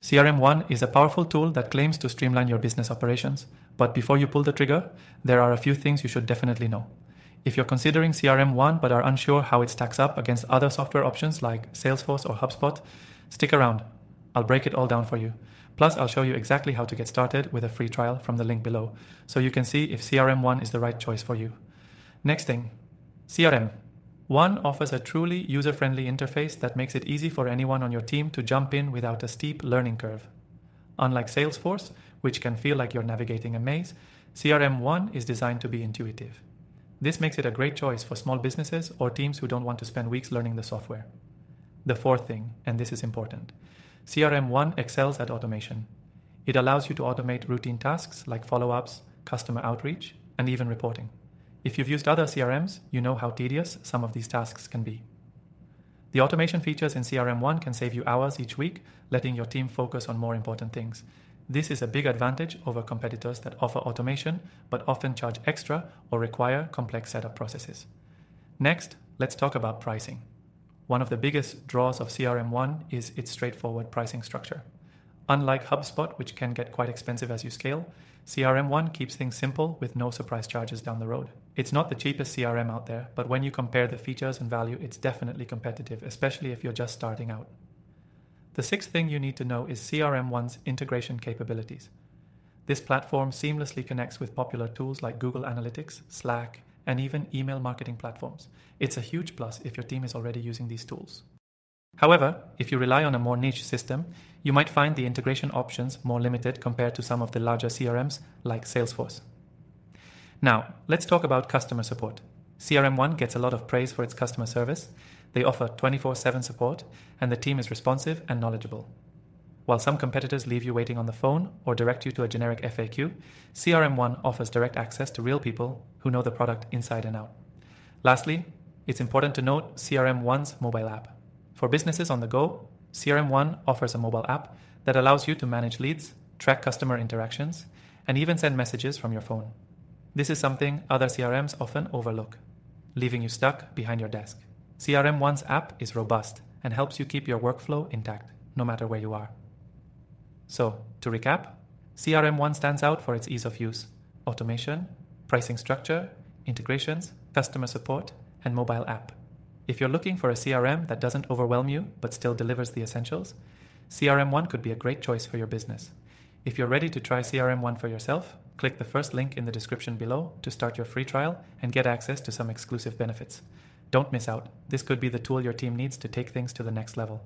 CRM1 is a powerful tool that claims to streamline your business operations, but before you pull the trigger, there are a few things you should definitely know. If you're considering CRM1 but are unsure how it stacks up against other software options like Salesforce or HubSpot, stick around. I'll break it all down for you. Plus, I'll show you exactly how to get started with a free trial from the link below, so you can see if CRM1 is the right choice for you. Next thing, CRM1 offers a truly user-friendly interface that makes it easy for anyone on your team to jump in without a steep learning curve. Unlike Salesforce, which can feel like you're navigating a maze, CRM1 is designed to be intuitive. This makes it a great choice for small businesses or teams who don't want to spend weeks learning the software. The fourth thing, and this is important, CRM1 excels at automation. It allows you to automate routine tasks like follow-ups, customer outreach, and even reporting. If you've used other CRMs, you know how tedious some of these tasks can be. The automation features in CRM1 can save you hours each week, letting your team focus on more important things. This is a big advantage over competitors that offer automation but often charge extra or require complex setup processes. Next, let's talk about pricing. One of the biggest draws of CRM1 is its straightforward pricing structure. Unlike HubSpot, which can get quite expensive as you scale, CRM1 keeps things simple with no surprise charges down the road. It's not the cheapest CRM out there, but when you compare the features and value, it's definitely competitive, especially if you're just starting out. The sixth thing you need to know is CRM1's integration capabilities. This platform seamlessly connects with popular tools like Google Analytics, Slack, and even email marketing platforms. It's a huge plus if your team is already using these tools. However, if you rely on a more niche system, you might find the integration options more limited compared to some of the larger CRMs like Salesforce. Now, let's talk about customer support. CRM1 gets a lot of praise for its customer service. They offer 24/7 support, and the team is responsive and knowledgeable. While some competitors leave you waiting on the phone or direct you to a generic FAQ, CRM1 offers direct access to real people who know the product inside and out. Lastly, it's important to note CRM1's mobile app. For businesses on the go, CRM1 offers a mobile app that allows you to manage leads, track customer interactions, and even send messages from your phone. This is something other CRMs often overlook, leaving you stuck behind your desk. CRM1's app is robust and helps you keep your workflow intact, no matter where you are. So, to recap, CRM1 stands out for its ease of use, automation, pricing structure, integrations, customer support, and mobile app. If you're looking for a CRM that doesn't overwhelm you but still delivers the essentials, CRM1 could be a great choice for your business. If you're ready to try CRM1 for yourself, click the first link in the description below to start your free trial and get access to some exclusive benefits. Don't miss out. This could be the tool your team needs to take things to the next level.